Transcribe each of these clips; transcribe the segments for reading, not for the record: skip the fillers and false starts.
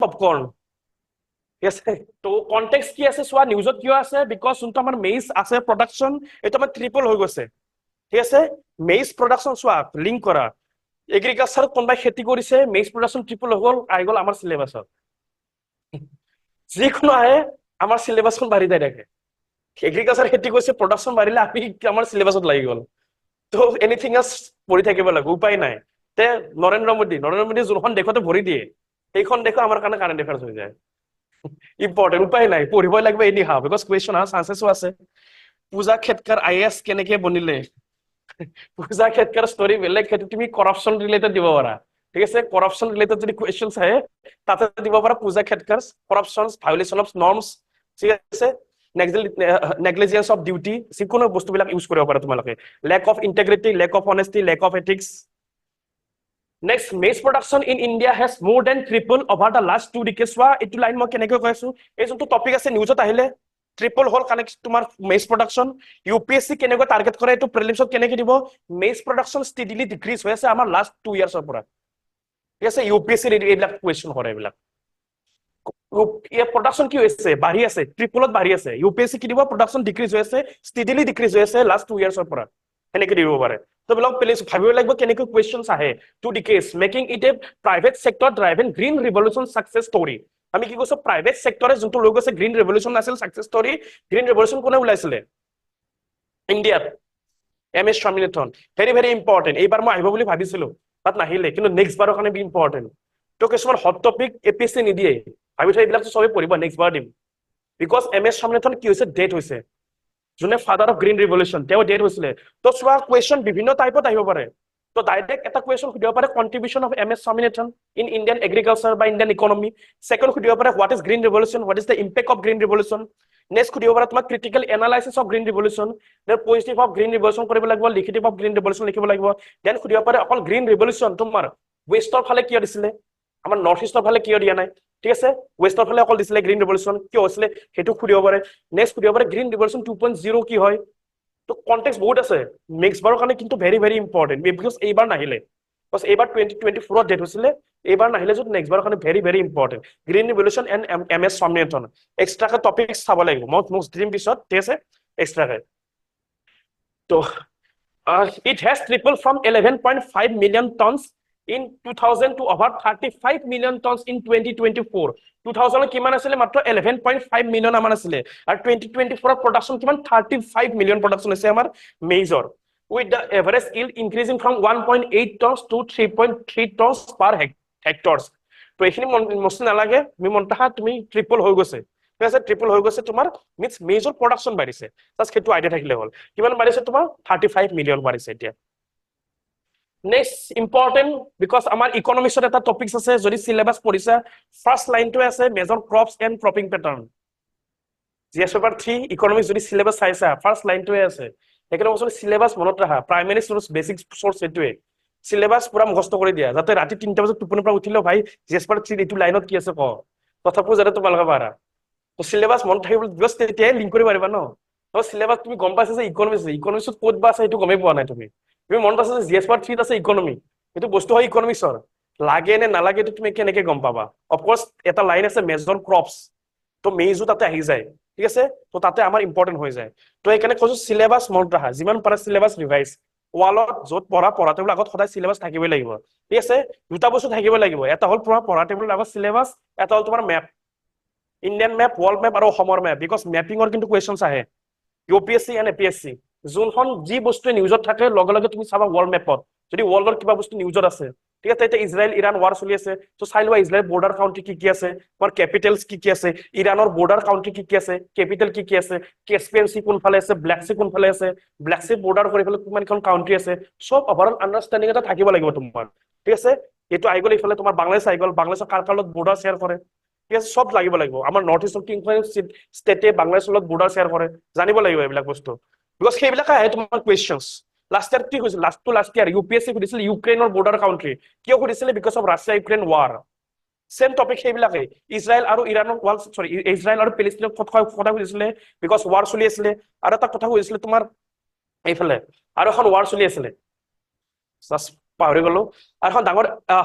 popcorn ঠিক আছে তো কনটেক্সট কি আছে চোৱা নিউজত কিয় আছে বিকজ যোনটো আমাৰ মেইজ আছে প্ৰডাকশ্যন এইটো আমাৰ ট্ৰিপল হৈ গৈছে ঠিক আছে মেইজ প্ৰডাকশ্যন চোৱা লিংক কৰা এগ্ৰিকালচাৰত কোনোবাই খেতি কৰিছে মেইজ প্ৰডাকশ্যন ট্ৰিপল হৈ গ'ল আহি গ'ল আমাৰ চিলেবাছত যিকোনো আহে আমাৰ চিলেবাছখন বাঢ়ি যায় থাকে এগ্ৰিকালচাৰ খেতি কৰিছে প্ৰডাকশ্যন বাঢ়িলে আমি আমাৰ চিলেবাছত লাগি গ'ল তো এনিথিং এলছ পঢ়ি থাকিব লাগিব উপায় নাই তে নৰেন্দ্ৰ মোদী যোনখন দেশতে ভৰি দিয়ে সেইখন দেখো আমাৰ কাৰণে কাৰেণ্ট এফেয়াৰ্ছ হৈ যায় ইম্পৰ্টেণ্ট উপায় নাই পঢ়িবই লাগিব এনি হাও বিকজ কুৱেশ্যন অহাৰ চান্সেছো আছে পূজা খেতকাৰ IAS কেনেকে বনিলে পূজা খেতকাৰ ষ্টৰী বেলেগ সেইটো তুমি কৰাপশ্যন ৰিলেটেড দিব পাৰা ঠিক আছে কৰাপশ্যন ৰিলেটেড যদি কুৱেশ্যনছ আহে তাতে দিব পাৰা পূজা খেতকাৰ কৰাপশ্যনছ ভায়োলেশ্যন অফ নৰ্মছ ঠিক আছে negligence of duty যিকোনো বস্তুবিলাক ইউজ কৰিব পাৰা তোমালোকে lack of integrity lack of honesty lack of ethics next maize production in India has more than tripled over the last 2 decades wa etu line মই কেনেকৈ কৈছো এই যোনটো টপিক আছে নিউজত আহিলে ট্ৰিপল হল কানেক্ট তোমাৰ মেইজ প্ৰডাকশ্যন UPSC কেনেকৈ টাৰ্গেট কৰে এইটো প্ৰিলিমছত কেনেকৈ দিব মেইজ প্ৰডাকশ্যন ষ্টেডিলি ডিক্ৰিজ হৈ আছে আমাৰ লাষ্ট 2 ইয়াৰ্ছৰ পৰা ঠিক আছে UPSC এইবিলাক কুৱেশ্যন কৰে এইবিলাক প্ৰডাকশ্যন কি হৈছে বাঢ়ি আছে ট্ৰিপলত বাঢ়ি আছে UPSC কি দিব প্ৰডাকশ্যন ডিক্ৰিজ হৈ আছে ষ্টেডিলি ডিক্ৰিজ হৈ আছে লাষ্ট 2 ইয়াৰ্ছৰ পৰা এনেকৈ দিব পাৰে তো বিলাক প্লিজ ভাবিব লাগিব কেনেকৈ কুৱেশ্যনছ আহে 2 decades making it A private sector driven green revolution success story আমি কি কৈছো প্ৰাইভেট সেক্টৰে যোনটো লৈ গৈছে গ্ৰীণ ৰিভলিউচন আছিল সাকসেস ষ্টৰী গ্ৰীণ ৰিভলিউচন কোনে ওলাইছিলে ইণ্ডিয়াত MS Swaminathan very very important এইবাৰ মই আহিব বুলি ভাবিছিলো তাত নাহিলে কিন্তু নেক্সট বাৰৰ কাৰণে বি ইম্পৰ্টেণ্ট তো কিছুমান হট টপিক APSC নিদিয়ে ভাবি থৈ এইবিলাক চবে পঢ়িব নেক্সট বাৰ দিম বিকজ MS স্বামীনাথন কি হৈছে ডেথ হৈছে যোনে ফাদাৰ অফ গ্ৰীণ ৰিভলিউচন তেওঁ ডেথ হৈছিলে তো চোৱা কুৱেশ্যন বিভিন্ন টাইপত আহিব পাৰে তো ডাইৰেক্ট এটা কুৱেশ্যন সুধিব পাৰে contribution of MS Swaminathan in Indian agriculture বা ইণ্ডিয়ান ইকনমি সেকেন্ড সুধিব পাৰে what is green revolution what is the impact of green revolution next সুধিব পাৰে তোমাক critical analysis of green revolution then positive of green revolution কৰিব লাগিব লিখিটিভ of green revolution লিখিব লাগিব দেন সুধিব পাৰে অকল গ্ৰীণ ৰিভলিউচন তোমাৰ ৱেষ্টৰ ফালে কিয় দিছিলে আমাৰ নৰ্থ ইষ্টৰ ফালে কিয় দিয়া নাই ঠিক আছে ৱেষ্টৰ ফালে অকল দিছিলে গ্ৰীণ ৰিভলিউচন কিয় হৈছিলে সেইটো সুধিব পাৰে নেক্সট সুধিব পাৰে গ্ৰীণ ৰিভলিউচন 2.0 কি হয় তো কনটেক্সট বহুত আছে নেক্সট বাৰৰ কাৰণে কিন্তু ভেৰি ভেৰি ইম্পৰ্টেণ্ট বিকজ এইবাৰ নাহিলে বস এইবাৰ 2024 ডেট হৈছিলে এইবাৰ নাহিলে যদি নেক্সট বাৰৰ কাৰণে very very important green revolution and MS Swaminathan এক্সট্ৰাকে টপিকছ চাব লাগিব মই দিম পিছত ঠিক আছে এক্সট্ৰাকে তো it has tripled from 11.5 million tons in 2000 to over 35 million tons in 2024 2000 কিমান আছিল মাত্ৰ 11.5 মিলিয়ন আমান আছিল আৰু 2024 প্ৰডাকশ্যন কিমান 35 মিলিয়ন প্ৰডাকশ্যন আছে আমাৰ major with the average yield increasing from 1.8 tons to 3.3 tons per hectares তো এইখিনি মস্ত নালাগে তুমি মনটা তুমি ট্ৰিপল হৈ গৈছে ঠিক আছে ট্ৰিপল হৈ গৈছে তোমাৰ মিন্স মেজৰ প্ৰডাকশ্যন বাঢ়িছে জাস্ট সেইটো আইডিয়া থাকিলে হ'ল কিমান বাঢ়িছে তোমাৰ 35 মিলিয়ন বাঢ়িছে এতিয়া নেক্সট ইম্পৰ্টেণ্ট বিকজ আমাৰ ইকনমিক্সত এটা টপিকছ আছে যদি সিলেবাস পঢ়িছা ফাৰ্ষ্ট লাইনটো আছে major crops and cropping pattern GS paper 3 economics যদি সিলেবাস চাইছা ফাৰ্ষ্ট লাইনটোৱে আছে সেইকাৰণে বস্তু সিলেবাস মনত ৰাখা প্ৰাইমেৰী সোৰ্স বেসিক সোৰ্স এটোৱে সিলেবাস পুৰা মুখস্থ কৰি দিয়া যাতে ৰাতি 3টা বজাত টোপনিৰ পৰা উঠিলেও ভাই GS পেপাৰ 3 এইটো লাইনত কি আছে ক তথাপিও যাতে তোমালোকে পাৰা তো সিলেবাস মনত থাকিব জাস্ট তেতিয়াই লিংক কৰিব পাৰিবা ন তো সিলেবাস তুমি গম পাইছা যে ইকনমিক্সত ক'ত বা আছে সেইটো গমেই পোৱা নাই তুমি মনত আছে যে GS পেপাৰ 3 আছে ইকনমি এইটো বস্তু হয় ইকনমিক্সৰ লাগে নে নালাগে তুমি কেনেকে গম পাবা অফকোৰ্স এটা লাইন আছে মেজৰ ক্ৰপছ তো মেজো তাতে আহি যায় ঠিক আছে তো তাতে আমাৰ ইম্পৰ্টেন্ট হৈ যায় তো এইকাৰণে কৈছো সিলেবাস মনত ৰাখা যিমান পাৰা সিলেবাস ৰিভাইজ ওয়ালত যত পঢ়া টেবুল আগত সদায় সিলেবাস থাকিবই লাগিব ঠিক আছে দুটা বস্তু থাকিব লাগিব এটা হল পঢ়া টেবুলৰ আগত সিলেবাস এটা হল তোমাৰ map Indian map world map আৰু অসমৰ মেপ বিকজ মেপিঙৰ কিন্তু কুৱেশ্যনছ আহে UPSC এণ্ড APSC যোনখন যি বস্তু নিউজত থাকে লগে লগে তুমি চাবা ওয়াৰ্ল্ড মেপত যদি ওয়াৰ্ল্ডৰ কিবা বস্তু নিউজত আছে ঠিক আছে এতিয়া ইজৰাইল ইৰাণ ওৱাৰ চলি আছে তো চাই লোৱা ইজৰাইল বৰ্ডাৰ কাউন্ট্ৰি কি আছে তোমাৰ কেপিটেলছ কি আছে ইৰাণৰ বৰ্ডাৰ কাউন্ট্ৰি কি আছে কেপিটেল কি আছে কেস্পিয়ান সি কোনফালে আছে ব্লেক সি কোনফালে আছে ব্লেক সি বৰ্ডাৰ কৰি ফেলে কিমানখন কাউন্ট্ৰি আছে সব ওভাৰঅল আন্ডাৰষ্টেণ্ডিং এটা থাকিব লাগিব তোমাৰ ঠিক আছে এইটো আহি গ'ল ইফালে তোমাৰ বাংলাদেশ আহি গ'ল বাংলাদেশৰ কাৰ লগত বৰ্ডাৰ শ্বেয়াৰ কৰে ঠিক আছে সব লাগিব আমাৰ নৰ্থ ইষ্টৰ কিংখন ষ্টেটে বাংলাদেশৰ লগত বৰ্ডাৰ শ্বেয়াৰ কৰে জানিব লাগিব এইবিলাক বস্তু বিকজ সেইবিলাক আহে তোমাৰ কুৱেশ্যনছ লাষ্ট ইয়াৰ কি হৈছিল লাষ্ট ইয়াৰ UPSC সুধিছিল ইউক্ৰেইনৰ বৰ্ডাৰ কাউন্ট্ৰি কিয় সুধিছিলে because of Russia Ukraine war same topic সেইবিলাকে ইজৰাইল আৰু ইৰাণৰ ইজৰাইল আৰু পেলেষ্টাইনৰ কথা সুধিছিলে বিকজ ৱাৰ চলি আছিলে আৰু এটা কথা সুধিছিলে তোমাৰ এইফালে আৰু এখন ৱাৰ চলি আছিলে জাষ্ট পাহৰি গলো আৰু এখন ডাঙৰ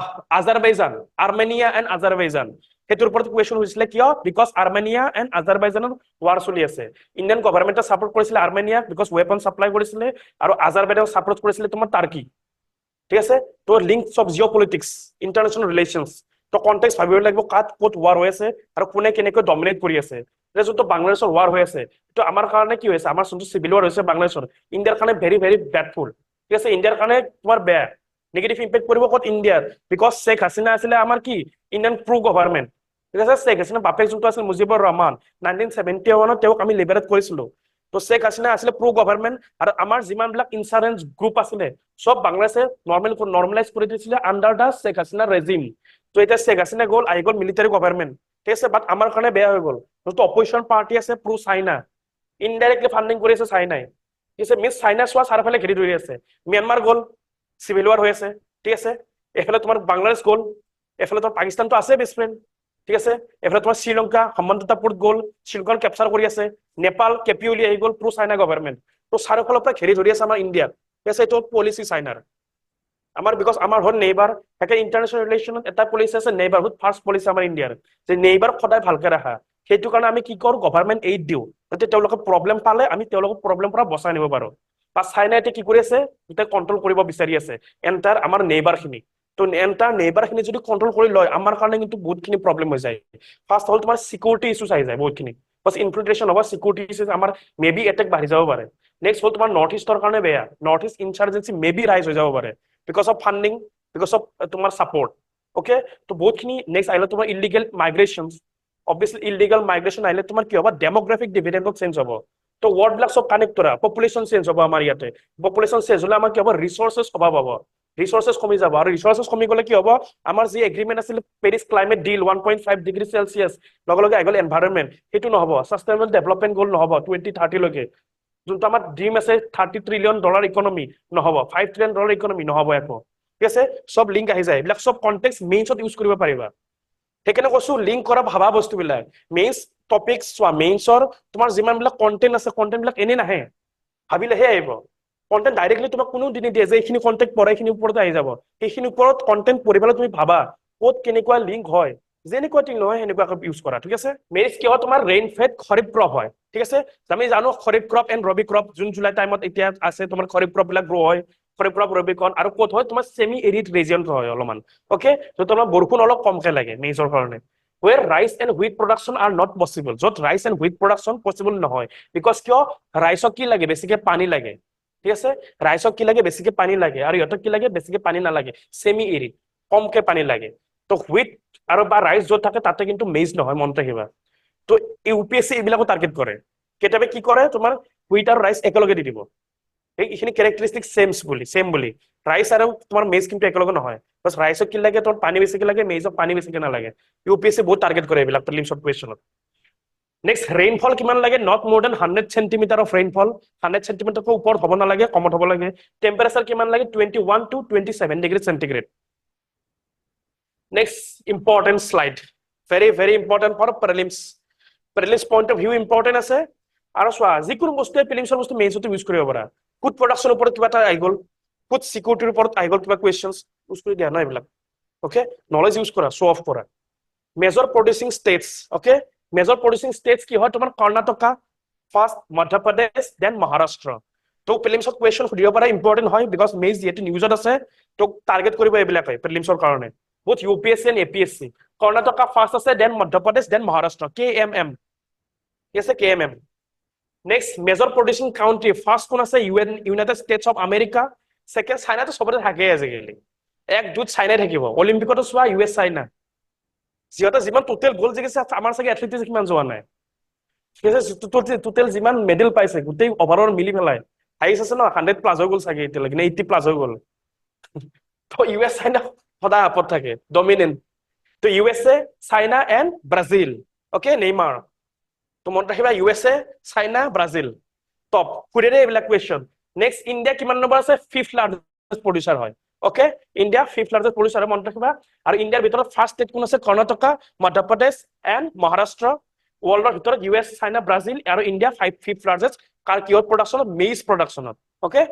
আজাৰবাইজান আৰ্মেনিয়া এণ্ড আজাৰবাইজান হেতুৰ ওপৰত কোৱেশ্চন হৈছিলে কিয় বিকজ আৰ্মেনিয়া এণ্ড আজাৰবাইজানৰ ৱাৰ চলি আছে ইণ্ডিয়ান গভৰ্ণমেণ্টে সাপোৰ্ট কৰিছিলে আৰ্মেনিয়া বিকজ ৱেপন সাপ্লাই কৰিছিলে আৰু আজাৰবাইজানক সাপোৰ্ট কৰিছিলে তোমাৰ টাৰ্কি ঠিক আছে তো লিংকছ অফ জিঅ'পলিটিক্স ইণ্টাৰনেশ্যনেল ৰিলেশ্যনছ তো কনটেক্সট ভাবিব লাগিব কাত ক'ত ৱাৰ হৈ আছে আৰু কোনে কেনেকৈ ডমিনেট কৰি আছে এতিয়া যোনটো বাংলাদেশৰ ৱাৰ হৈ আছে তো আমাৰ কাৰণে কি হৈছে আমাৰ যোনটো চিভিল ৱাৰ হৈছে বাংলাদেশৰ ইণ্ডিয়াৰ কাৰণে ভেৰি ভেৰি বেডফুল ঠিক আছে ইণ্ডিয়াৰ কাৰণে তোমাৰ বেয়া নেগেটিভ ইম্পেক্ট কৰিব ক'ত ইণ্ডিয়াৰ বিকজ শেখ হাছিনা আছিলে আমাৰ কি ইণ্ডিয়ান প্ৰু গভৰ্ণমেণ্ট ঠিক আছে শেখ হাছিনা বাপেক যোনটো আছিল মুজিবুৰ ৰহমান 1971 তেওঁক আমি লিবাৰেট কৰিছিলো তো শেখ হাছিনা আছিলে প্ৰু গভৰ্ণমেণ্ট আৰু আমাৰ যিমানবিলাক ইনচাৰেঞ্চ গ্ৰুপ আছিলে সব বাংলাদেশে নৰ্মেলাইজ কৰি দিছিলে আণ্ডাৰ দা শেখ হাছিনা ৰেজিম তো এতিয়া শেখ হাছিনা গ'ল আহি গ'ল মিলিটাৰী গভৰ্ণমেণ্ট ঠিক আছে বাট আমাৰ কাৰণে বেয়া হৈ গ'ল যোনটো অপজিশ্যন পাৰ্টি আছে প্ৰু চাইনা ইনডাইৰেক্টলি ফাণ্ডিং কৰি আছে চাইনাই ঠিক আছে মিছ চাইনা চোৱা চাৰিওফালে ঘেৰি ধৰি আছে ম্যানমাৰ গ'ল চিভিল ৱাৰ হৈ আছে ঠিক আছে এফালে তোমাৰ বাংলাদেশ গ'ল এফালে তোমাৰ পাকিস্তানটো আছে বেষ্ট ফ্ৰেণ্ড ঠিক আছে এফালে তোমাৰ শ্ৰীলংকা সম্বন্ধতাপুৰত গ'ল শ্ৰীলংকাৰ কেপচাৰ কৰি আছে নেপাল কেপিউলি আহি গ'ল প্ৰু চাইনা গভৰ্ণমেণ্ট তো চাৰিওফালৰ পৰা ঘেৰি ধৰি আছে আমাৰ ইণ্ডিয়াত ঠিক আছে এইটো পলিচি চাইনাৰ আমাৰ বিকজ আমাৰ হ'ল নেইবাৰ একে ইণ্টাৰনেশ্যনেল ৰিলেশ্যনত এটা পলিচি আছে নেইবাৰহুড ফাৰ্ষ্ট পলিচি আমাৰ ইণ্ডিয়াৰ যে নেইবাৰ সদায় ভালকে ৰাখা সেইটো কাৰণে আমি কি কৰোঁ গভৰ্ণমেণ্ট এইড দিওঁ যাতে তেওঁলোকে প্ৰব্লেম পালে আমি তেওঁলোকক প্ৰব্লেম পৰা বচাই নিব পাৰোঁ বা চাইনা এতিয়া কি কৰি আছে এতিয়া কণ্ট্ৰল কৰিব বিচাৰি আছে এণ্টাৰ আমাৰ নেইবাৰখিনি তো এণ্টাৰ নেইবাৰখিনি যদি কণ্ট্ৰল কৰি লয় আমাৰ কাৰণে কিন্তু বহুতখিনি প্ৰব্লেম হৈ যায় ফাৰ্ষ্ট হ'ল তোমাৰ চিকিউৰিটি ইছ্যুজ আহি যায় বহুতখিনি বাছ ইনফিল্ট্ৰেশ্যন হ'ব চিকিউৰিটি ইছ্যুজ আমাৰ মে বি এটেক বাঢ়ি যাব পাৰে নেক্সট হ'ল তোমাৰ নৰ্থ ইষ্টৰ কাৰণে বেয়া নৰ্থ ইষ্ট ইনচাৰ্জেঞ্চি মে বি ৰাইজ হৈ যাব পাৰে because of funding because of তোমাৰ ছাপৰ্ট অ'কে তো বহুতখিনি নেক্সট আহিলে তোমাৰ illegal migration obviously illegal migration আহিলে তোমাৰ কি হ'ব ডেমোগ্ৰাফিক ডিভিডেণ্ডত চেঞ্জ হ'ব তো ৱৰ্ডবিলাক চব কানেক্ট কৰা পপুলেশ্যন চেঞ্জ হ'ব আমাৰ ইয়াতে পপুলেশ্যন চেঞ্জ হ'লে আমাৰ কি হ'ব ৰিচোৰ্চেছ অভাৱ হ'ব ৰিচোৰ্চেছ কমি যাব আৰু ৰিচোৰ্চেছ কমি গ'লে কি হ'ব আমাৰ যি এগ্ৰিমেণ্ট আছিল পেৰিছ ক্লাইমেট ডিল 1.5 ডিগ্ৰী চেলচিয়াছ লগে লগে আহি গ'ল এনভাইৰনমেণ্ট সেইটো নহ'ব ছাষ্টেইনেবল ডেভেলপমেণ্ট গ'ল নহ'ব 2030 লৈকে যোনটো আমাৰ ড্ৰিম আছে $30 ট্ৰিলিয়ন ইকনমি নহ'ব $5 ট্ৰিলিয়ন ইকনমি নহ'ব একো ঠিক আছে সব লিংক আহি যায় এইবিলাক সব কনটেক্সট মেইনছত ইউজ কৰিব পাৰিবা সেইকাৰণে কৈছো লিংক কৰা ভাবা বস্তুবিলাক মেইনছ টপিকছ চোৱা মেইনছৰ তোমাৰ যিমানবিলাক কণ্টেণ্ট আছে কণ্টেণ্টবিলাক এনেই নাহে ভাবিলেহে আহিব কণ্টেণ্ট ডাইৰেক্টলি তোমাক কোনো দি নিদিয়ে যে এইখিনি কণ্টেণ্ট পঢ়া এইখিনিৰ ওপৰতে আহি যাব সেইখিনিৰ ওপৰত কণ্টেণ্ট পঢ়ি পেলাই তুমি ভাবা ক'ত কেনেকুৱা লিংক হয় যেনেকুৱা টিং নহয় সেনেকুৱাকৈ ইউজ কৰা ঠিক আছে মেৰিজ কি হয় তোমাৰ ৰেইন ফেড খৰিফ ক্ৰপ হয় ঠিক আছে আমি জানো kharif crop and rabi crop June July টাইমত এতিয়া আছে তোমাৰ খৰিফ ক্ৰপবিলাক গ্ৰ' হয় খৰিফ ক্ৰপ ৰবিকন আৰু ক'ত হয় তোমাৰ চেমি এৰিড ৰিজিয়নত হয় অলপমান অ'কে ত' তোমাৰ বৰষুণ অলপ কমকে লাগে মেইজৰ কাৰণে where rice and wheat production are not possible য'ত rice and wheat production possible নহয় because কিয় ৰাইচক কি লাগে বেছিকে পানী লাগে ঠিক আছে ৰাইচক কি লাগে বেছিকে পানী লাগে আৰু ইহঁতক কি লাগে বেছিকে পানী নালাগে চেমি এৰিড কমকে পানী লাগে তো হুইট আৰু বা ৰাইচ য'ত থাকে তাতে কিন্তু মেইজ নহয় মনত ৰাখিবা তো ইউপিএসসি এইবিলাকো টাৰ্গেট কৰে কেতিয়াবা কি কৰে তোমাৰ হুইট আৰু ৰাইচ একেলগে দি দিব এইখিনি কেৰেক্টাৰিষ্টিক চেম বুলি ৰাইচ আৰু তোমাৰ মেইজ কিন্তু একেলগে নহয় বাছ ৰাইচক কি লাগে তোমাৰ পানী বেছিকে লাগে মেইজক পানী বেছিকে নালাগে ইউপিএসসি বহুত টাৰ্গেট কৰে এইবিলাক প্ৰিলিমছ অফ কুৱেশ্যনত নেক্সট ৰেইনফল কিমান লাগে নট মোৰ দেন 100 চেণ্টিমিটাৰ অফ ৰেইনফল 100 চেণ্টিমিটাৰকৈ ওপৰত হ'ব নালাগে কমত হ'ব লাগে টেম্পাৰেচাৰ কিমান লাগে 21 to 27 degree centigrade next important slide very very important for prelims point of view important আছে আৰু চোৱা যিকোনো বস্তুৱে প্ৰিলিমছৰ বস্তু মেইনছতো ইউজ কৰিব পাৰা ফুড প্ৰডাকশ্যনৰ ওপৰত কিবা এটা আহি গ'ল ফুড চিকিউৰিটিৰ ওপৰত আহি গ'ল কিবা কুৱেশ্যনছ ইউজ কৰি দিয়া ন এইবিলাক অ'কে নলেজ ইউজ কৰা শ্ব' অফ কৰা major producing states okay major producing states কি হয় তোমাৰ কৰ্ণাটকা ফাৰ্ষ্ট মধ্য প্ৰদেশ দেন মহাৰাষ্ট্ৰ তো প্ৰিলিমছত কুৱেশ্যন সুধিব পৰা ইম্পৰ্টেণ্ট হয় বিকজ মেইজ যিহেতু নিউজত আছে তোক টাৰ্গেট কৰিব এইবিলাকে প্ৰিলিমছৰ কাৰণে বহুত UPSC and APSC Karnataka first আছে then Madhya Pradesh then Maharashtra KMM ঠিক আছে KMM next major producing country first কোন আছে United States of America second চাইনাটো চবতে থাকেই আজিকালি এক দুই চাইনাই থাকিব অলিম্পিকতো চোৱা US চাইনা যিহেতু যিমান টোটেল গ'ল জিকিছে আমাৰ চাগে এথলেটিক্স কিমান যোৱা নাই ঠিক আছে টোটেল যিমান মেডেল পাইছে গোটেই অভাৰঅল মিলি পেলাই হাইছ আছে ন 100+ হৈ গ'ল চাগে এতিয়ালৈকে নে 80+ হৈ গ'ল তো US চাইনা সদায় আপত থাকে ডমিনেণ্ট তো USA China and Brazil okay Neymar তো মনত ৰাখিবা USA চাইনা ব্ৰাজিল টপ সুধেৰে এইবিলাক কুৱেশ্যন নেক্সট ইণ্ডিয়া কিমান নম্বৰ আছে 5th লাৰ্জেষ্ট প্ৰডিউচাৰ হয় okay India 5th largest producer মনত ৰাখিবা আৰু ইণ্ডিয়াৰ ভিতৰত ফাৰ্ষ্ট ষ্টেট কোন আছে কৰ্ণাটকা মধ্য প্ৰদেশ এণ্ড মহাৰাষ্ট্ৰ ৱৰ্ল্ডৰ ভিতৰত US চাইনা ব্ৰাজিল আৰু ইণ্ডিয়া 5th লাৰ্জেষ্ট কাৰ কিহৰ প্ৰডাকশ্যনত মেইজ প্ৰডাকশ্যনত অ'কে